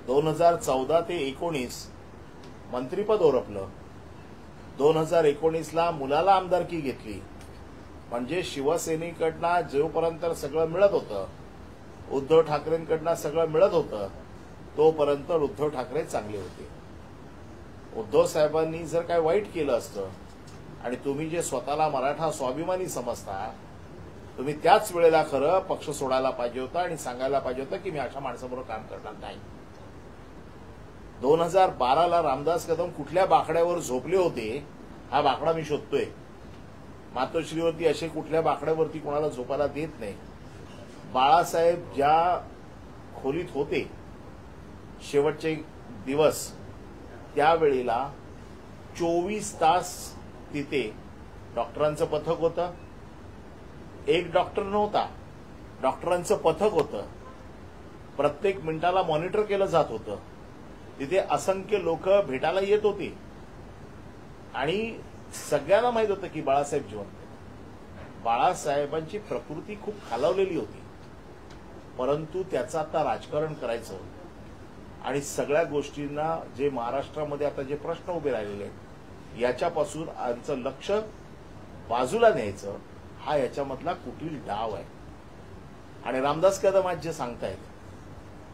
2014 ते 19 मंत्रिपद ओरपलं. 2019ला मुलाला आमदारकी घेतली. म्हणजे शिवसेनेकडनं जोपर्यंत सगळं मिळत होतं, उद्धव ठाकरेंकडनं सगळं मिळत होतं, तोपर्यंत उद्धव ठाकरे चांगले होते. उद्धव साहेबांनी जर काय वाईट केलं असतं आणि तुम्ही जे स्वतःला मराठा स्वाभिमानी समजता, तुम्ही त्याच वेळेला खरं पक्ष सोडायला पाहिजे होता आणि सांगायला पाहिजे होतं की मी अशा माणसाबरोबर काम करणार नाही. 2012ला रामदास कदम कुठल्या बाकड्यावर झोपले होते हा बाकडा मी शोधतोय. मातोश्रीवरती असे कुठल्या बाकड्यावरती कोणाला झोपायला देत नाही. बाळासाहेब ज्या खोलीत होते शेवटचे दिवस, त्यावेळेला 24 तास तिथे डॉक्टरांचं पथक होतं. एक डॉक्टर नव्हता, डॉक्टरांचं पथक होतं. प्रत्येक मिनिटाला मॉनिटर केलं जात होतं. तिथे असंख्य लोक भेटायला येत होते आणि सगळ्यांना माहित होतं की बाळासाहेब जिवंत आहेत. बाळासाहेबांची प्रकृती खूप खालावलेली होती, परंतु त्याचं आता राजकारण करायचं आणि सगळ्या गोष्टींना जे महाराष्ट्रामध्ये आता जे प्रश्न उभे राहिलेले आहेत याच्यापासून आमचं लक्ष बाजूला न्यायचं, हा याच्यामधला कुठील डाव आहे. आणि रामदास कदम आज जे सांगतायत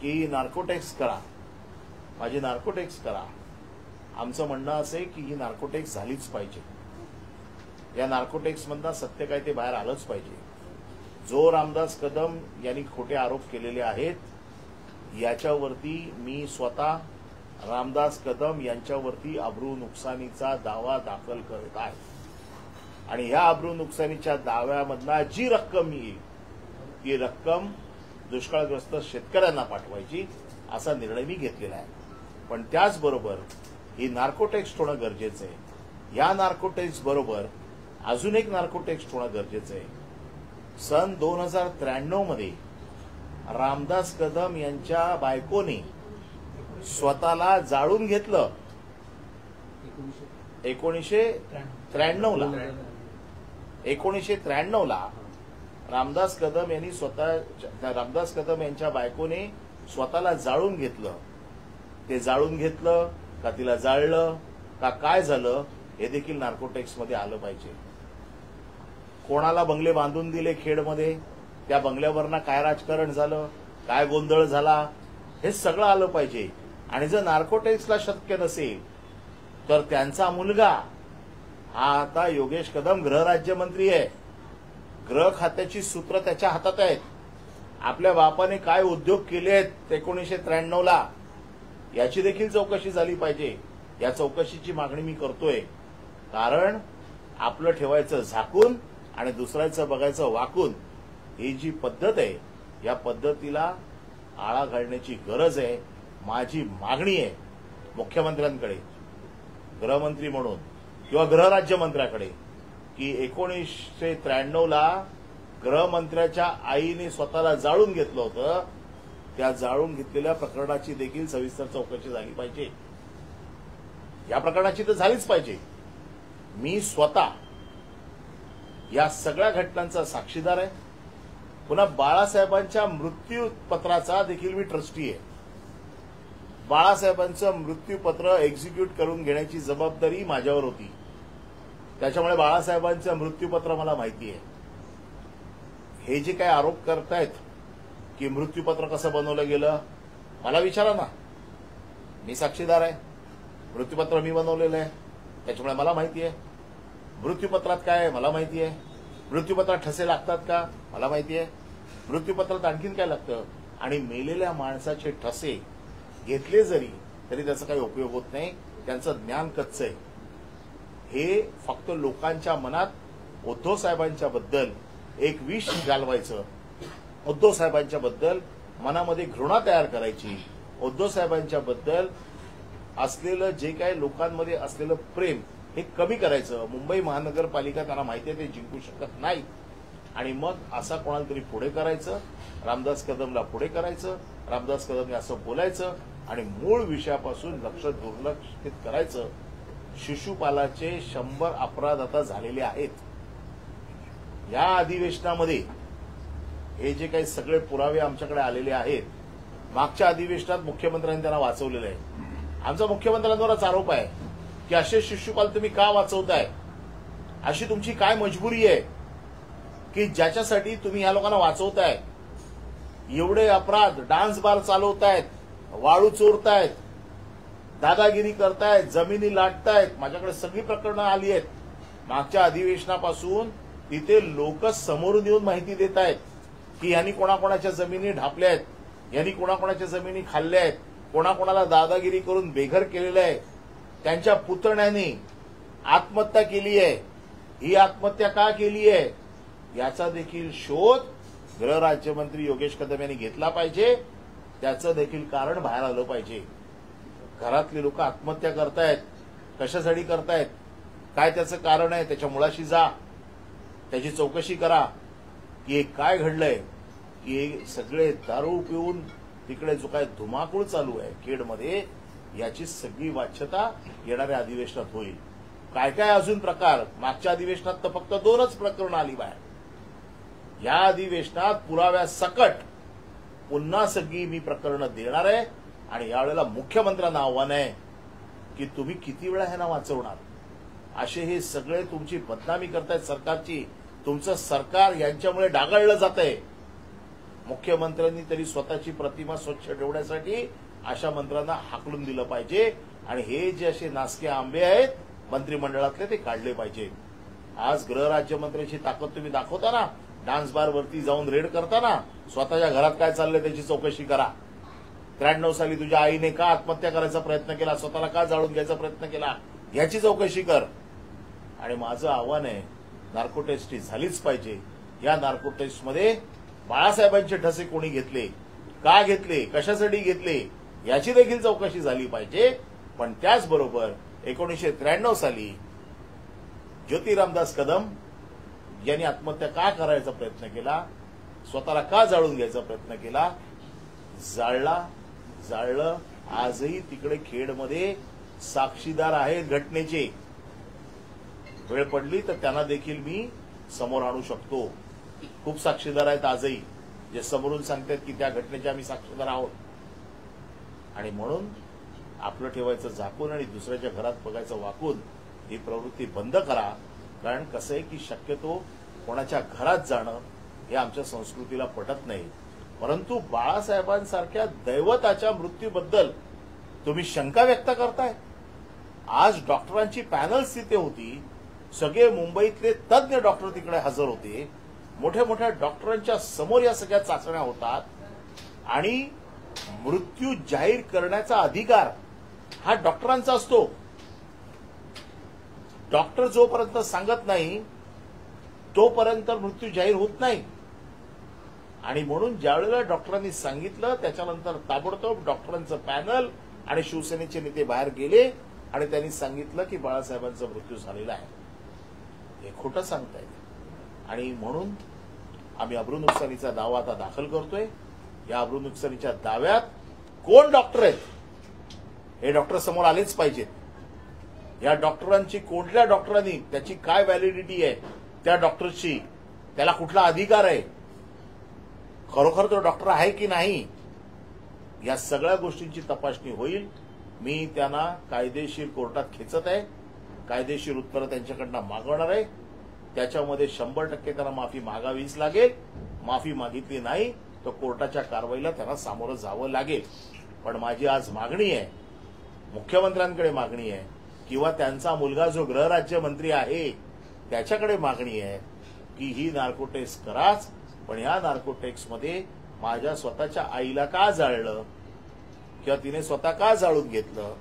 की नार्कोटेक्स करा, माझी नार्कोटेक्स करा, आमचं म्हणणं असं आहे की ही नार्कोटेक्स झालीच पाहिजे. या नार्कोटेक्समधनं सत्य काय ते बाहेर आलंच पाहिजे. जो रामदास कदम यांनी खोटे आरोप केलेले आहेत याच्यावरती मी स्वतः रामदास कदम यांच्यावरती अब्रू नुकसानीचा दावा दाखल करत आहे. आणि ह्या अब्रू नुकसानीच्या दाव्यामधला जी रक्कम येईल ती रक्कम दुष्काळग्रस्त शेतकऱ्यांना पाठवायची असा निर्णय मी घेतलेला आहे. पण त्याचबरोबर ही नार्कोटेक्स होणं गरजेचं आहे. या नार्कोटेक्स बरोबर अजून एक नार्कोटेक्स होणं गरजेचं आहे. सन 2093 मध्ये रामदास कदम यांच्या बायकोने स्वतःला जाळून घेतलं. 1993ला रामदास कदम यांच्या बायकोने स्वतःला जाळून घेतलं. ते जाळून घेतलं का तिला जाळलं का काय झालं हे देखील नार्कोटेक्समध्ये आलं पाहिजे. कोणाला बंगले बांधून दिले खेडमध्ये, त्या बंगल्यावरनं काय राजकारण झालं, काय गोंधळ झाला, हे सगळं आलं पाहिजे. आणि जर नार्कोटेक्सला शक्य नसेल तर त्यांचा मुलगा हा आता योगेश कदम गृहराज्यमंत्री आहे. गृह खात्याची सूत्र त्याच्या हातात आहेत. आपल्या बापाने काय उद्योग केले आहेत 1993ला याची देखील चौकशी झाली पाहिजे. या चौकशीची मागणी मी करतोय. कारण आपलं ठेवायचं झाकून आणि दुसऱ्याचं बघायचं वाकून, ही जी पद्धत आहे या पद्धतीला आळा घालण्याची गरज आहे. माझी मागणी आहे मुख्यमंत्र्यांकडे, गृहमंत्री म्हणून किंवा गृहराज्यमंत्र्याकडे, की 1993ला गृहमंत्र्याच्या आईने स्वतःला जाळून घेतलं होतं, त्या जाळून घेतलेल्या प्रकरणाची देखील सविस्तर चौकशी झाली पाहिजे. या प्रकरणाची तर झालीच पाहिजे. मी स्वतः या सगळ्या घटनांचा साक्षीदार आहे. पुन्हा बाळासाहेबांच्या मृत्यूपत्राचा देखील मी ट्रस्टी आहे. बाळासाहेबांचं मृत्यूपत्र एक्झिक्यूट करून घेण्याची जबाबदारी माझ्यावर होती. त्याच्यामुळे बाळासाहेबांचं मृत्यूपत्र मला माहिती आहे. हे जे काय आरोप करतायत की मृत्यूपत्र कसं बनवलं गेलं, मला विचारा ना. मी साक्षीदार आहे. मृत्यूपत्र मी बनवलेलं आहे, त्याच्यामुळे मला माहिती आहे. मृत्यूपत्रात काय आहे मला माहिती आहे. मृत्यूपत्रात ठसे लागतात का मला माहिती आहे. मृत्यूपत्रात आणखीन काय लागतं. आणि मेलेल्या माणसाचे ठसे घेतले जरी तरी त्याचा काही उपयोग होत नाही. त्यांचं ज्ञान कच्चं आहे. हे फक्त लोकांच्या मनात उद्धव साहेबांच्या बद्दल एक विष घालवायचं, उद्धव साहेबांच्या बद्दल मनामध्ये घृणा तयार करायची, उद्धव साहेबांच्या बद्दल असलेलं जे काही लोकांमध्ये असलेलं प्रेम हे कमी करायचं. मुंबई महानगरपालिका त्यांना माहिती आहे ते जिंकू शकत नाही. आणि मग असा कोणाला तरी पुढे करायचं, रामदास कदमला पुढे करायचं, रामदास कदमने असं बोलायचं आणि मूळ विषयापासून लक्ष दुर्लक्षित करायचं. शिशुपालाचे 100 अपराध आता झालेले आहेत. या अधिवेशनामध्ये हे जे काही सगळे पुरावे आमच्याकडे आलेले आहेत मागच्या अधिवेशनात मुख्यमंत्र्यांनी त्यांना वाचवलेलं आहे. आमचा मुख्यमंत्र्यांवरच आरोप आहे की असे शिशुपाल तुम्ही का वाचवताय, अशी तुमची काय मजबुरी आहे की ज्याच्यासाठी तुम्ही ह्या लोकांना वाचवताय. एवढे अपराध, डान्स बार चालवतायत, वाळू चोरतायत, दादागिरी करतायत, जमिनी लाटतायत. माझ्याकडे सगळी प्रकरणं आली आहेत मागच्या अधिवेशनापासून. तिथे लोक समोरून येऊन माहिती देत आहेत की यांनी कोणाकोणाच्या जमिनी ढापल्या आहेत, यांनी कोणाकोणाच्या जमिनी खाल्ल्या आहेत, कोणाकोणाला दादागिरी करून बेघर केलेलं आहे, त्यांच्या पुतण्याने आत्महत्या केली आहे. ही आत्महत्या का केली आहे याचा देखील शोध गृहराज्यमंत्री योगेश कदम यांनी घेतला पाहिजे. त्याचं देखील कारण बाहेर आलं पाहिजे. घरातले लोक आत्महत्या करतायत, कशासाठी करतायत, काय त्याचं कारण आहे, त्याच्या मुळाशी जा, त्याची चौकशी करा की हे काय घडलंय, की हे सगळे दारू पिऊन तिकडे जो काय धुमाकूळ चालू आहे खेडमध्ये, याची सगळी वाच्यता येणाऱ्या अधिवेशनात होईल. काय काय अजून प्रकार, मागच्या अधिवेशनात तर फक्त 2च प्रकरणं आली बाहेर. या अधिवेशनात पुराव्यासकट पुन्हा सगळी मी प्रकरणं देणार आहे. आणि यावेळेला मुख्यमंत्र्यांना आव्हान आहे की तुम्ही किती वेळा ह्यांना वाचवणार. असे हे सगळे तुमची बदनामी करतायत सरकारची. तुमचं सरकार यांच्यामुळे डागाळलं जातंय. मुख्यमंत्र्यांनी तरी स्वतःची प्रतिमा स्वच्छ ठेवण्यासाठी अशा मंत्र्यांना हाकलून दिलं पाहिजे. आणि हे जे असे नासके आंबे आहेत मंत्रिमंडळातले ते काढले पाहिजे. आज गृहराज्यमंत्र्यांची ताकद तुम्ही दाखवता ना, डान्स बारवरती जाऊन रेड करताना. स्वतःच्या घरात काय चाललंय त्याची चौकशी करा. 93 साली तुझ्या आईने का आत्महत्या करायचा प्रयत्न केला, स्वतःला का जाळून घ्यायचा प्रयत्न केला, याची चौकशी कर. आणि माझं आव्हान आहे, नार्को टेस्ट झालीच पाहिजे. या नार्को टेस्टमध्ये बाळासाहेबांचे ठसे कोणी घेतले, का घेतले, कशासाठी घेतले, याची देखील चौकशी झाली पाहिजे. पण त्याचबरोबर 1993 साली ज्योती रामदास कदम यांनी आत्महत्या का करायचा प्रयत्न केला, स्वतःला का जाळून घ्यायचा प्रयत्न केला, जाळलं. आजही तिकडे खेडमध्ये साक्षीदार आहेत घटनेचे. वेळ पडली तर त्यांना देखील मी समोर आणू शकतो. खूप साक्षीदार आहेत आजही जे समोरून सांगतात की त्या घटनेचे आम्ही साक्षीदार आहोत. आणि म्हणून आपलं ठेवायचं झाकून आणि दुसऱ्याच्या घरात बघायचं वाकून ही प्रवृत्ती बंद करा. कारण कसं आहे की शक्यतो कोणाच्या घरात जाणं हे आमच्या संस्कृतीला पटत नाही. परंतु बाळासाहेबांसारख्या दैवताच्या मृत्यूबद्दल तुम्ही शंका व्यक्त करताय. आज डॉक्टरांची पॅनल्स तिथे होती, सगळे मुंबईतले तज्ज्ञ डॉक्टर तिकडे हजर होते. मोठ्या मोठ्या डॉक्टरांच्या समोर या सगळ्या चाचण्या होतात. आणि मृत्यू जाहीर करण्याचा अधिकार हा डॉक्टरांचा असतो. डॉक्टर जोपर्यंत सांगत नाही तोपर्यंत मृत्यू जाहीर होत नाही. आणि म्हणून ज्यावेळेला डॉक्टरांनी सांगितलं त्याच्यानंतर ताबडतोब डॉक्टरांचं पॅनल आणि शिवसेनेचे नेते बाहेर गेले आणि त्यांनी सांगितलं की बाळासाहेबांचा मृत्यू झालेला आहे. हे खोटं सांगतायत. आणि म्हणून आम्ही अब्रू नुकसानीचा दावा आता दाखल करतोय. या अब्रू नुकसानीच्या दाव्यात कोण डॉक्टर आहेत हे डॉक्टर समोर आलेच पाहिजेत. या डॉक्टरांची कोणत्या डॉक्टरांनी, त्याची काय व्हॅलिडिटी आहे त्या डॉक्टरची, त्याला कुठला अधिकार आहे, खरोखर तो डॉक्टर आहे की नाही, या सगळ्या गोष्टींची तपासणी होईल. मी त्यांना कायदेशीर कोर्टात खेचत आहे. कायदेशीर उत्तरं त्यांच्याकडनं मागवणार आहे. त्याच्यामध्ये 100% त्यांना माफी मागावीच लागेल. माफी मागितली नाही तर कोर्टाच्या कारवाईला त्यांना सामोरं जावं लागेल. पण माझी आज मागणी आहे, मुख्यमंत्र्यांकडे मागणी आहे किंवा त्यांचा मुलगा जो गृहराज्यमंत्री आहे त्याच्याकडे मागणी आहे की ही नार्को टेस्ट कराच. पण या नार्को टेस्टमध्ये माझ्या स्वतःच्या आईला का जाळलं किंवा तिने स्वतः का जाळून घेतलं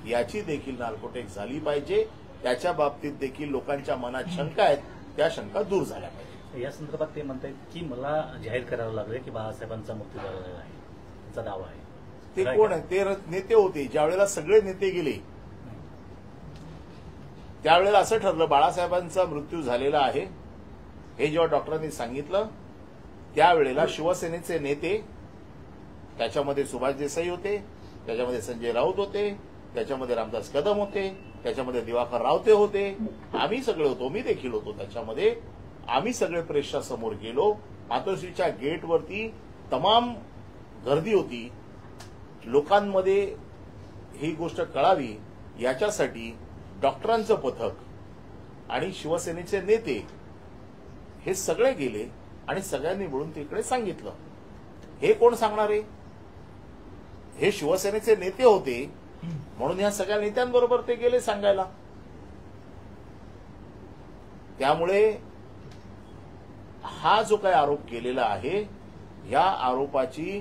याची देखील नार्को टेस्ट झाली पाहिजे. त्याच्या बाबतीत देखील लोकांच्या मनात शंका आहेत, त्या शंका दूर झाल्या पाहिजे. या संदर्भात ते म्हणतात की मला जाहीर करावं लागलं की बाळासाहेबांचा मृत्यू झालेला आहे, त्याचा दावा आहे. ते कोण आहे? ते नेते होते. ज्या वेळेला सगळे नेते गेले त्यावेळेला असं ठरलं बाळासाहेबांचा मृत्यू झालेला आहे हे जेव्हा डॉक्टरांनी सांगितलं त्यावेळेला शिवसेनेचे नेते, त्याच्यामध्ये सुभाष देसाई होते, त्याच्यामध्ये संजय राऊत होते, त्याच्यामध्ये रामदास कदम होते, त्याच्यामध्ये दिवाकर रावते होते, आम्ही सगळे होतो, मी देखील होतो त्याच्यामध्ये. आम्ही सगळे प्रेसच्या समोर गेलो. मातोश्रीच्या गेटवरती तमाम गर्दी होती लोकांमध्ये ही गोष्ट कळावी याच्यासाठी डॉक्टरांचं पथक आणि शिवसेनेचे नेते हे सगळे गेले आणि सगळ्यांनी मिळून तिकडे सांगितलं. हे कोण सांगणार आहे? हे शिवसेनेचे नेते होते म्हणून या सगळ्या नेत्यांबरोबर ते गेले सांगायला. त्यामुळे हा जो काही आरोप केलेला आहे या आरोपाची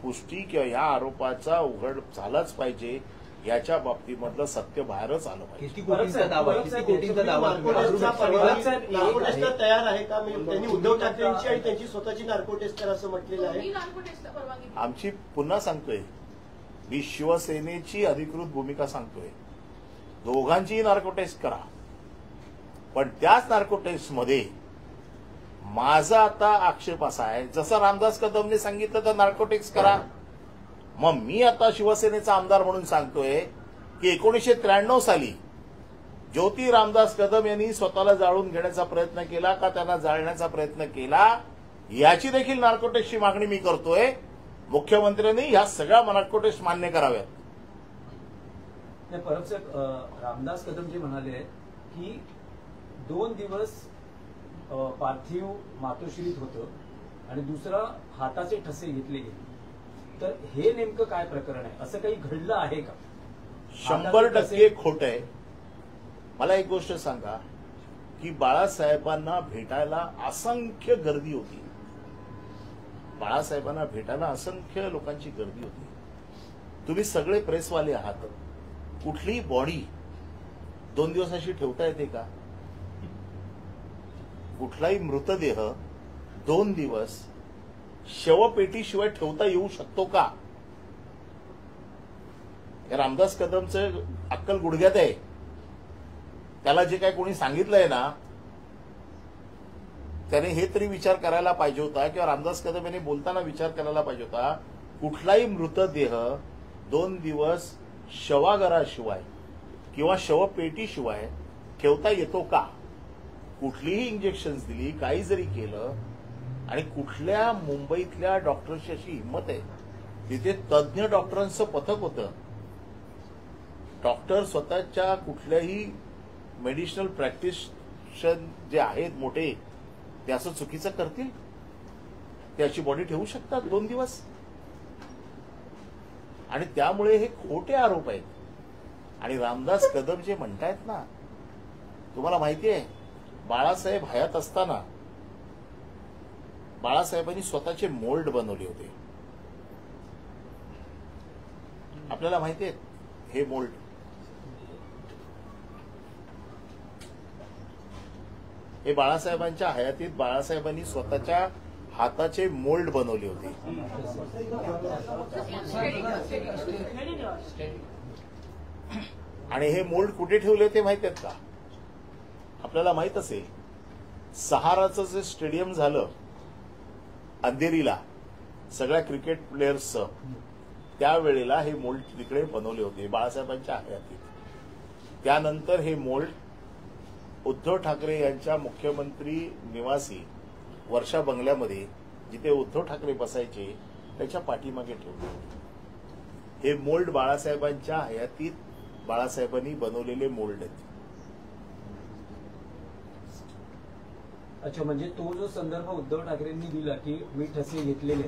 पुष्टी किंवा या आरोपाचा उघड झालाच पाहिजे. याच्या बाबतीमधलं सत्य बाहेरच आलं पाहिजे. किती कोटींचा दावा नार्कोटेस्टला तयार आहे का? त्यांनी उद्धव ठाकरेंची आणि त्यांची स्वतःची नार्कोटेस्ट असं म्हटलेलं आहे. आमची पुन्हा सांगतोय, मी शिवसेनेची अधिकृत भूमिका सांगतोय, दोघांचीही नार्कोटेस्ट करा, पण त्याच नार्कोटेस्टमध्ये माझा आता आक्षेप असा आहे, जसं रामदास कदमने सांगितलं तर नार्कोटिक्स करा. मग मी आता शिवसेनेचा आमदार म्हणून सांगतोय की 1993 साली ज्योती रामदास कदम यांनी स्वतःला जाळून घेण्याचा प्रयत्न केला का त्यांना जाळण्याचा प्रयत्न केला याची देखील नार्कोटिक्सची मागणी मी करतोय. मुख्यमंत्र्यांनी ह्या सगळ्या नार्कोटिक्स मान्य कराव्यात. परब साहेब, रामदास कदम जे म्हणाले की 2 दिवस पार्थिव मातोश्रीत होतं आणि दुसरं हाताचे ठसे घेतले गेले, तर हे नेमकं काय प्रकरण आहे? असं काही घडलं आहे का? 100% खोट आहे. मला एक गोष्ट सांगा की बाळासाहेबांना भेटायला असंख्य गर्दी होती. बाळासाहेबांना भेटायला असंख्य लोकांची गर्दी होती. तुम्ही सगळे प्रेसवाले आहात. कुठलीही बॉडी 2 दिवस अशी ठेवता येते का? कुठलाही मृतदेह 2 दिवस शवपेटीशिवाय ठेवता येऊ शकतो का? रामदास कदमचं अक्कल गुडघ्यात आहे. त्याला जे काय कोणी सांगितलंय ना त्याने हे तरी विचार करायला पाहिजे होता किंवा रामदास कदम यांनी बोलताना विचार करायला पाहिजे होता, कुठलाही मृतदेह 2 दिवस शवागाराशिवाय किंवा शवपेटीशिवाय ठेवता येतो का? कुठलीही इंजेक्शन्स दिली, काही जरी केलं, आणि कुठल्या मुंबईतल्या डॉक्टरची अशी हिंमत आहे, तिथे तज्ज्ञ डॉक्टरांचं पथक होतं. डॉक्टर स्वतःच्या कुठल्याही मेडिसिनल प्रॅक्टिशन जे आहेत मोठे ते असं चुकीचं करतील? ते अशी बॉडी ठेवू शकतात 2 दिवस? आणि त्यामुळे हे खोटे आरोप आहेत. आणि रामदास कदम जे म्हणतायत ना, तुम्हाला माहिती आहे बाळासाहेब हयात असताना बाळासाहेबांनी स्वतःचे मोल्ड बनवले होते. आपल्याला माहिती आहे हे मोल्ड. हे बाळासाहेबांच्या हयातीत बाळासाहेबांनी स्वतःच्या हाताचे मोल्ड बनवले होते. आणि हे मोल्ड कुठे ठेवले ते माहिती आहेत का? आपल्याला माहित असेल, सहाराचं जे स्टेडियम झालं अंधेरीला सगळ्या क्रिकेट प्लेयर्सचं, त्यावेळेला हे मोल्ड तिकडे बनवले होते बाळासाहेबांच्या हयातीत. त्यानंतर हे मोल्ड उद्धव ठाकरे यांच्या मुख्यमंत्री निवासी वर्षा बंगल्यामध्ये जिथे उद्धव ठाकरे बसायचे त्याच्या पाठीमागे ठेवले होते. हे मोल्ड बाळासाहेबांच्या हयातीत बाळासाहेबांनी बनवलेले मोल्ड आहेत. अच्छा, म्हणजे तो जो संदर्भ उद्धव ठाकरेंनी दिला की मी ठसे घेतलेले,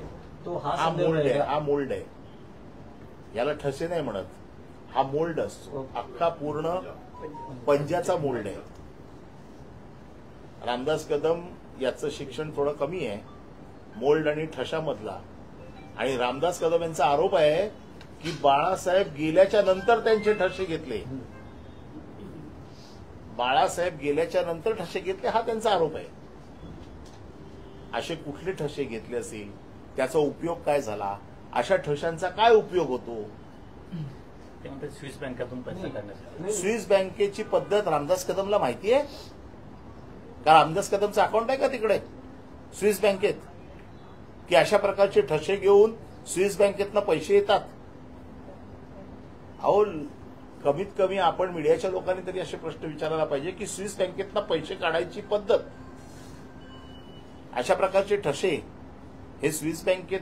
तो हा मोल्ड आहे. हा मोल्ड आहे. याला ठसे नाही म्हणत, हा मोल्ड असतो. अख्खा पूर्ण पंजाचा मोल्ड आहे. रामदास कदम याचं शिक्षण थोडं कमी आहे मोल्ड आणि ठशामधला. आणि रामदास कदम यांचा आरोप आहे की बाळासाहेब गेल्याच्या नंतर त्यांचे ठसे घेतले. बाळासाहेब गेल्याच्या नंतर ठसे घेतले हा त्यांचा आरोप आहे. असे कुठले ठसे घेतले असेल, त्याचा उपयोग काय झाला, अशा ठशांचा काय उपयोग होतो? ते म्हणतात स्विस बँकेतून पैसे काढण्यासाठी. स्विस बँकेची पद्धत रामदास कदमला माहिती आहे का? रामदास कदमचं अकाउंट आहे का तिकडे स्विस बँकेत, की अशा प्रकारचे ठसे घेऊन स्विस बँकेतनं पैसे येतात? अहो, कमीत कमी आपण मीडियाच्या लोकांनी तरी असे प्रश्न विचारायला पाहिजे की स्विस बँकेतनं पैसे काढायची पद्धत, अशा प्रकारचे ठसे हे स्विस बँकेत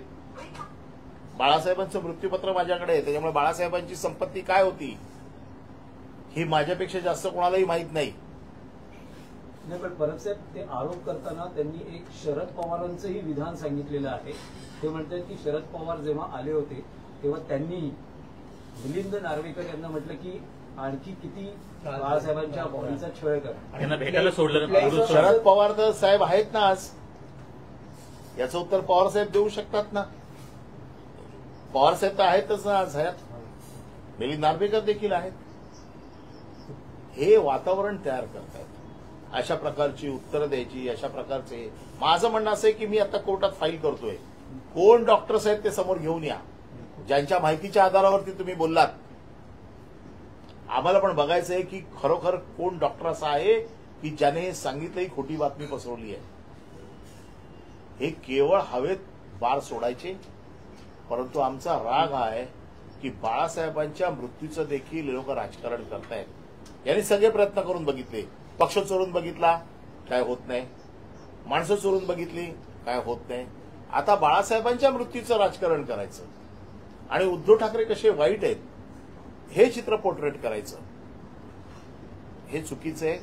बाळासाहेबांचं मृत्यूपत्र माझ्याकडे आहे, त्याच्यामुळे बाळासाहेबांची संपत्ती काय होती ही माझ्यापेक्षा जास्त कोणालाही माहीत नाही. नाही, पण परब साहेब ते आरोप करताना त्यांनी एक शरद पवारांचंही विधान सांगितलेलं आहे. ते म्हणतात की शरद पवार जेव्हा आले होते तेव्हा त्यांनी मिलिंद नार्वेकर यांना म्हटलं की आणखी किती बाळासाहेबांच्या बॉडीचा छळ करा. त्यांना भेटायला सोडलं. शरद पवार तर साहेब आहेत ना आज, याचं उत्तर पवार साहेब देऊ शकतात ना. पवार साहेब तर आहेतच ना आज हयात, मिलिंद नार्वेकर देखील आहेत. हे वातावरण तयार करतायत, अशा प्रकारची उत्तरं द्यायची, अशा प्रकारचे. माझं म्हणणं असं आहे की मी आता कोर्टात फाईल करतोय, कोण डॉक्टर्स आहेत ते समोर घेऊन या, ज्यांच्या माहितीच्या आधारावरती तुम्ही बोललात. आम्हाला पण बघायचं आहे की खरोखर कोण डॉक्टर असा आहे की ज्याने हे सांगितलंही खोटी बातमी पसरवली आहे. हे केवळ हवेत बार सोडायचे. परंतु आमचा राग हा आहे की बाळासाहेबांच्या मृत्यूचं देखील लोक राजकारण करतायत. यांनी सगळे प्रयत्न करून बघितले, पक्ष चोरून बघितला, काय होत नाही. माणसं चोरून बघितली, काय होत नाही. आता बाळासाहेबांच्या मृत्यूचं राजकारण करायचं आणि उद्धव ठाकरे कसे वाईट आहेत हे चित्र पोर्ट्रेट करायचं, हे चुकीचं आहे.